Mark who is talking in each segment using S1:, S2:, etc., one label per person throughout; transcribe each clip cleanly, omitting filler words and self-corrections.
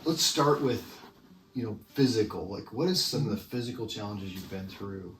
S1: Let's start with, physical. Like, what is some of the physical challenges you've been through?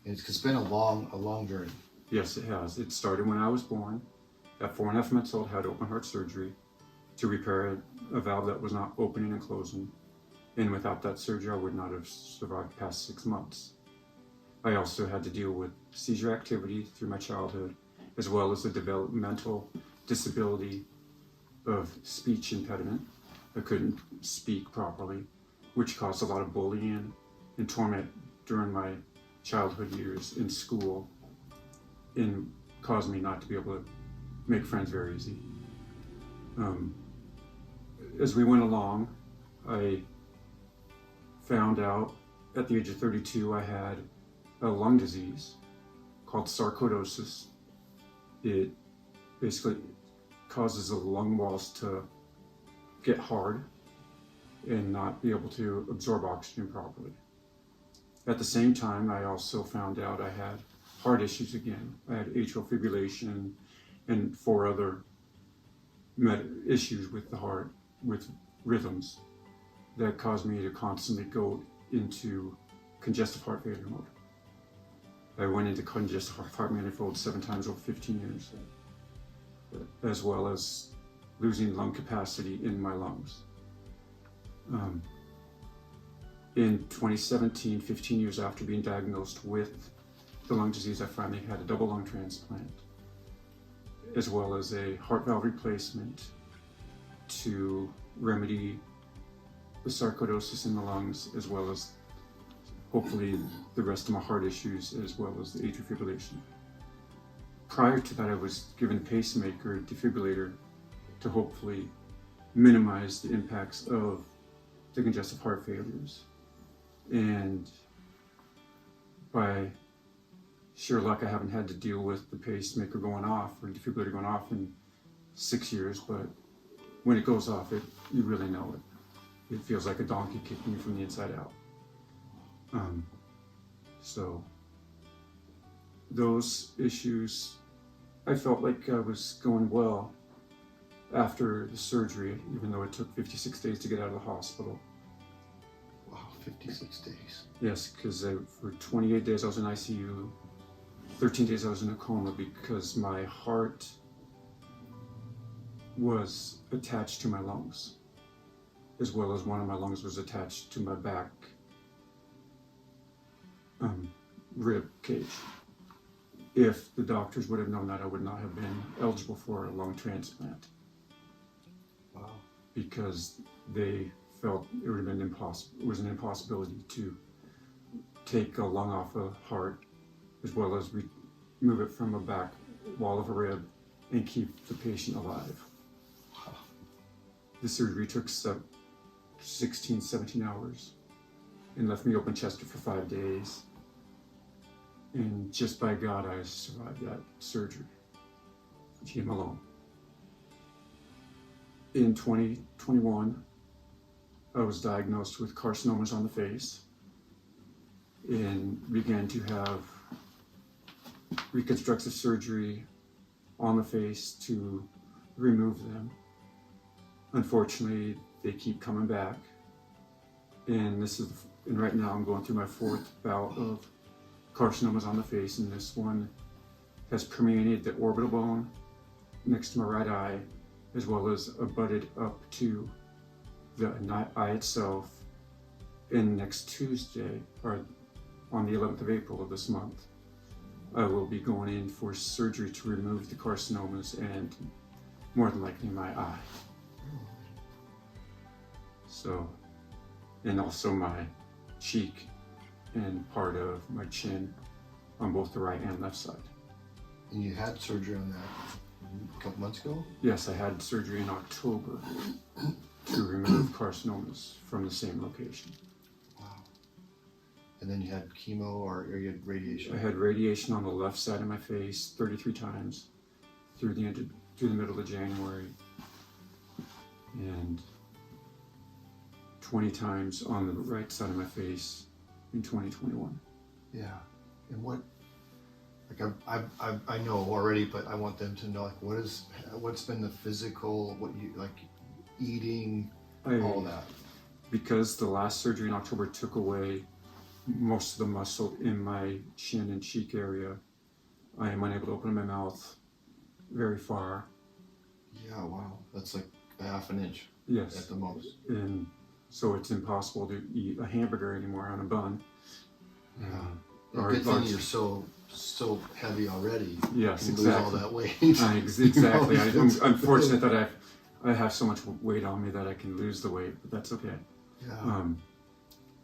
S1: It's been a long journey.
S2: Yes, it has. It started when I was born. At 4.5 months old, had open heart surgery to repair a valve that was not opening and closing. And without that surgery, I would not have survived past 6 months. I also had to deal with seizure activity through my childhood, as well as the developmental disability of speech impediment. I couldn't speak properly, which caused a lot of bullying and torment during my childhood years in school, and caused me not to be able to make friends very easy. As we went along, I found out at the age of 32 I had a lung disease called sarcoidosis. It basically causes the lung walls to get hard and not be able to absorb oxygen properly. At the same time, I also found out I had heart issues again. I had atrial fibrillation and 4 other issues with the heart, with rhythms, that caused me to constantly go into congestive heart failure mode. I went into congestive heart manifold 7 times over 15 years, as well as losing lung capacity in my lungs. In 2017, 15 years after being diagnosed with the lung disease, I finally had a double lung transplant, as well as a heart valve replacement to remedy the sarcoidosis in the lungs, as well as hopefully the rest of my heart issues, as well as the atrial fibrillation. Prior to that, I was given a pacemaker defibrillator to hopefully minimize the impacts of the congestive heart failures. And by sheer luck, I haven't had to deal with the pacemaker going off or defibrillator going off in 6 years, but when it goes off, you really know it. It feels like a donkey kicking you from the inside out. So those issues, I felt like I was going well after the surgery, even though it took 56 days to get out of the hospital.
S1: Wow, 56 days.
S2: Yes, because for 28 days I was in ICU, 13 days I was in a coma because my heart was attached to my lungs, as well as one of my lungs was attached to my back rib cage. If the doctors would have known that, I would not have been eligible for a lung transplant.
S1: Wow.
S2: Because they felt it would have been impossible. It was an impossibility to take a lung off a heart, as well as remove it from a back wall of a rib and keep the patient alive.
S1: Wow.
S2: The surgery took 16, 17 hours and left me open chested for 5 days. And just by God, I survived that surgery. Him alone. In 2021, I was diagnosed with carcinomas on the face and began to have reconstructive surgery on the face to remove them. Unfortunately, they keep coming back, and right now I'm going through my 4th bout of carcinomas on the face, and this one has permeated the orbital bone next to my right eye, as well as abutted up to the eye itself. And next Tuesday, or on the 11th of April of this month, I will be going in for surgery to remove the carcinomas and more than likely my eye. So, and also my cheek and part of my chin on both the right and left side.
S1: And you had surgery on that a couple months ago?
S2: Yes, I had surgery in October to remove carcinomas from the same location.
S1: Wow. And then you had chemo or you had radiation?
S2: I had radiation on the left side of my face 33 times through the middle of January, and 20 times on the right side of my face in 2021.
S1: Yeah. And what, like I know already, but I want them to know, like, what's been the physical, what you like eating, all that?
S2: Because the last surgery in October took away most of the muscle in my chin and cheek area, I am unable to open my mouth very far.
S1: Yeah, wow. That's like a half an inch
S2: Yes.
S1: at the most.
S2: And so it's impossible to eat a hamburger anymore on a bun.
S1: Yeah.
S2: Or
S1: Good thing
S2: large-
S1: you're so heavy already.
S2: Yes,
S1: You lose
S2: exactly.
S1: all that weight.
S2: Exactly.
S1: You know,
S2: I'm fortunate that I have so much weight on me that I can lose the weight, but that's okay.
S1: Yeah.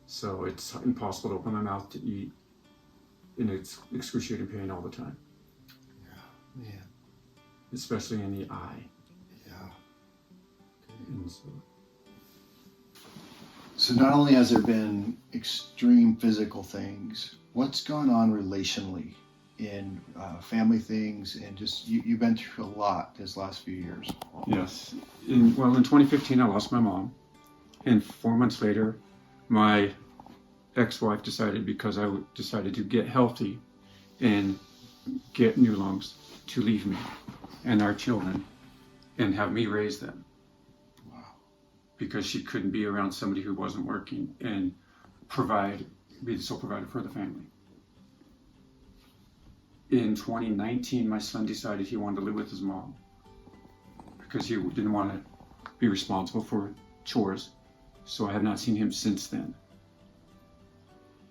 S2: So it's impossible to open my mouth to eat, and it's excruciating pain all the time,
S1: Man.
S2: especially in the eye.
S1: Yeah.
S2: And so,
S1: So not only has there been extreme physical things, what's gone on relationally in family things, and just you've been through a lot this last few years.
S2: yes. In 2015, I lost my mom, and 4 months later, my ex-wife decided, because I decided to get healthy and get new lungs, to leave me and our children and have me raise them.
S1: Wow.
S2: Because she couldn't be around somebody who wasn't working and be the sole provider for the family. In 2019, my son decided he wanted to live with his mom because he didn't want to be responsible for chores. So I have not seen him since then.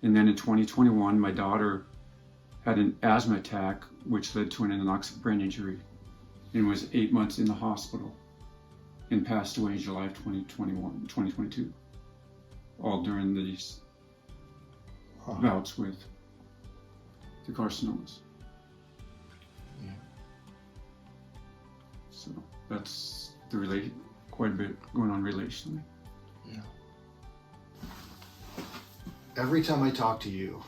S2: And then in 2021, my daughter had an asthma attack, which led to an anoxic brain injury, and was 8 months in the hospital, and passed away in July of 2022, all during these bouts with the carcinomas.
S1: Yeah.
S2: So that's quite a bit going on relationally.
S1: Yeah. Every time I talk to you,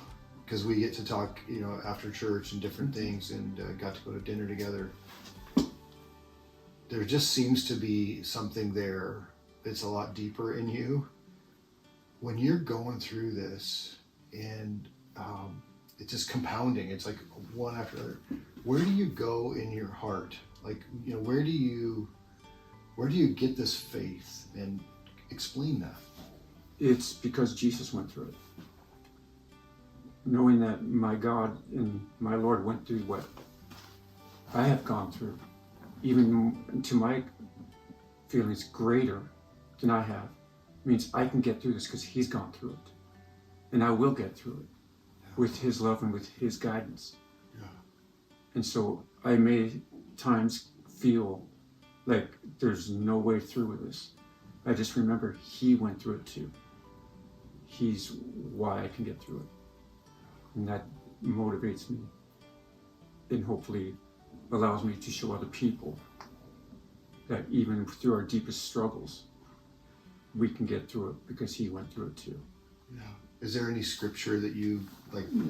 S1: because we get to talk, after church and different things, and got to go to dinner together, there just seems to be something there that's a lot deeper in you. When you're going through this, and it's just compounding, it's like one after another. Where do you go in your heart? Like, where do you get this faith? And explain that.
S2: It's because Jesus went through it. Knowing that my God and my Lord went through what I have gone through, even to my feelings greater than I have, means I can get through this because He's gone through it. And I will get through it with His love and with His guidance.
S1: Yeah.
S2: And so I may times feel like there's no way through with this. I just remember He went through it too. He's why I can get through it. And that motivates me and hopefully allows me to show other people that even through our deepest struggles, we can get through it because He went through it too.
S1: Yeah. Is there any scripture that you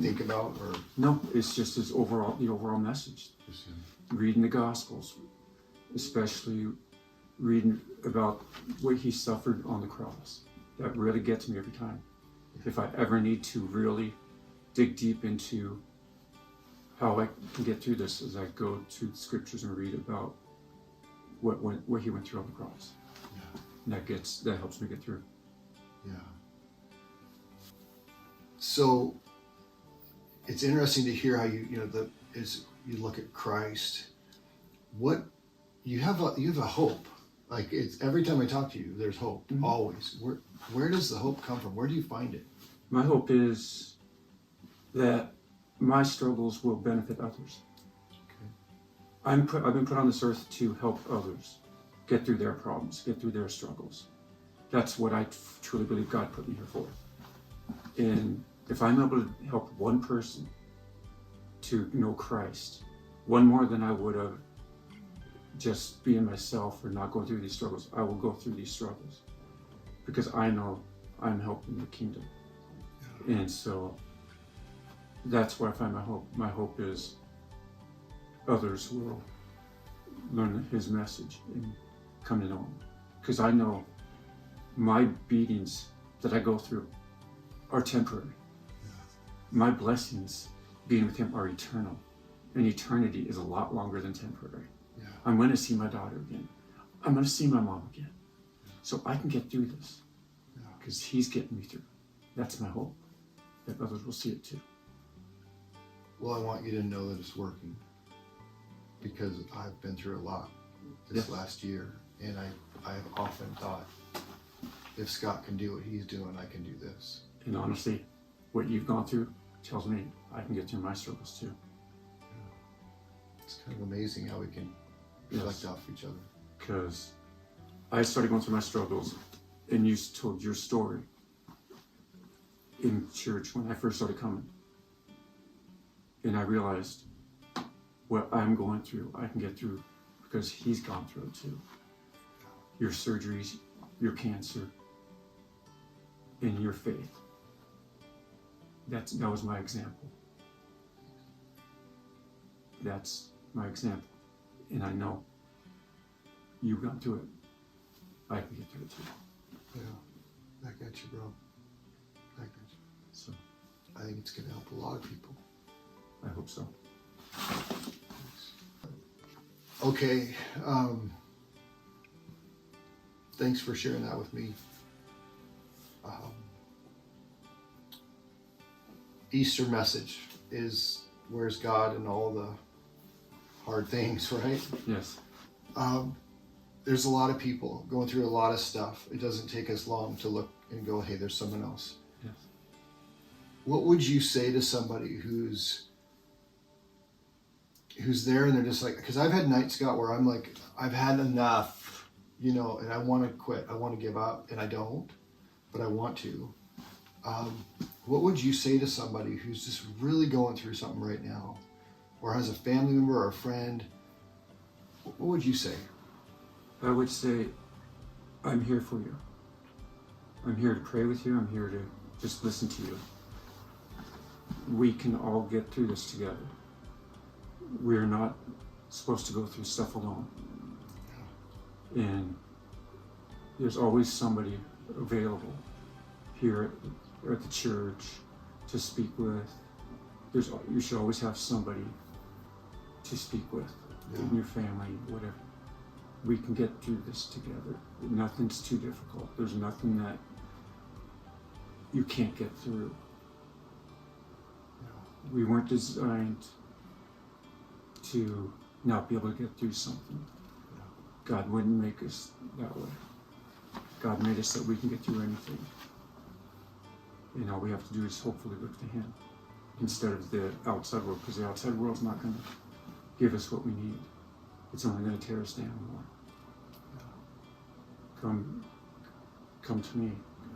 S1: think about, or?
S2: No, it's just the overall message. Reading the Gospels, especially reading about what He suffered on the cross. That really gets me every time. If I ever need to really dig deep into how I can get through this, as I go to the scriptures and read about what He went through on the cross.
S1: Yeah.
S2: And that helps me get through.
S1: Yeah. So it's interesting to hear how you look at Christ. What you have a hope. Like, it's every time I talk to you, there's hope.
S2: Mm-hmm.
S1: Always. Where does the hope come from? Where do you find it?
S2: My hope is that my struggles will benefit others.
S1: Okay.
S2: I've been put on this earth to help others get through their problems, get through their struggles. That's what I truly believe God put me here for. And if I'm able to help one person to know Christ, one more than I would have just being myself or not going through these struggles, I will go through these struggles because I know I'm helping the kingdom. And so that's where I find my hope. My hope is others will learn His message and come to know Him. Because I know my beatings that I go through are temporary. My blessings being with Him are eternal. And eternity is a lot longer than temporary.
S1: Yeah.
S2: I'm going to see my daughter again. I'm going to see my mom again. so I can get through this
S1: Yeah.
S2: because he's getting me through. That's my hope, that others will see it too.
S1: Well, I want you to know that it's working because I've been through a lot this
S2: Yes.
S1: last year, and I've often thought, if Scott can do what he's doing, I can do this.
S2: And honestly, what you've gone through tells me I can get through my struggles too.
S1: It's kind of amazing how we can reflect
S2: Yes.
S1: off each other.
S2: Because I started going through my struggles, and you told your story in church when I first started coming. And I realized what I'm going through, I can get through because he's gone through it too. Your surgeries, your cancer, and your faith. That was my example. That's my example. And I know you've gone through it. I can get through it too.
S1: Yeah, I got you, bro. I got you.
S2: So
S1: I think it's going to help a lot of people.
S2: I hope so.
S1: Okay. Thanks for sharing that with me. Easter message is, where's God in all the hard things, right?
S2: Yes.
S1: There's a lot of people going through a lot of stuff. It doesn't take us long to look and go, hey, there's someone else.
S2: Yes.
S1: What would you say to somebody who's there and they're just like, because I've had nights, Scott, where I'm like, I've had enough, and I want to quit. I want to give up, and I don't, but I want to. What would you say to somebody who's just really going through something right now, or has a family member or a friend? What would you say?
S2: I would say, I'm here for you. I'm here to pray with you. I'm here to just listen to you. We can all get through this together. We're not supposed to go through stuff alone. And there's always somebody available here at the church to speak with. You should always have somebody to speak with in your family, whatever. We can get through this together. Nothing's too difficult. There's nothing that you can't get through. We weren't designed to not be able to get through something. God wouldn't make us that way. God made us that we can get through anything. And all we have to do is hopefully look to Him instead of the outside world, because the outside world's not going to give us what we need. It's only going to tear us down more. Come to me.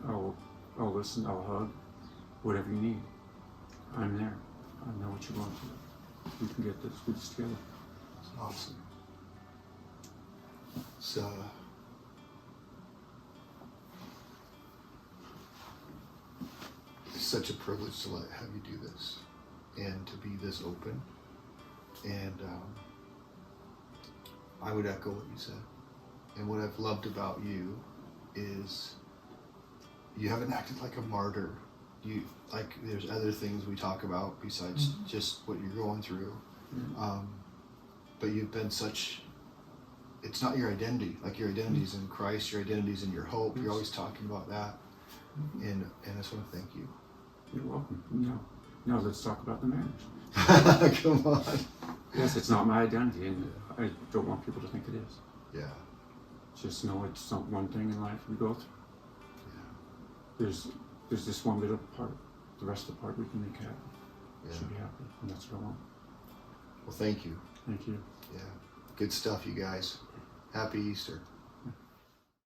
S2: I'll listen. I'll hug. Whatever you need, I'm there. I know what you're going through. We can get through this together.
S1: It's awesome. It's such a privilege to have you do this and to be this open. And I would echo what you said. And what I've loved about you is you haven't acted like a martyr. There's other things we talk about besides just what you're going through. But you've been it's not your identity. Like, your identity is in Christ, your identity is in your hope. You're always talking about that. And I just want to thank you.
S2: You're welcome. Now let's talk about the marriage.
S1: Come on.
S2: Yes, it's not my identity, and I don't want people to think it is.
S1: Yeah.
S2: Just know it's not one thing in life we go through. There's this one little part. The rest of the part we can make happy.
S1: Yeah.
S2: Should be happy, and that's what I want.
S1: Well, thank you.
S2: Thank you.
S1: Yeah. Good stuff, you guys. Happy Easter.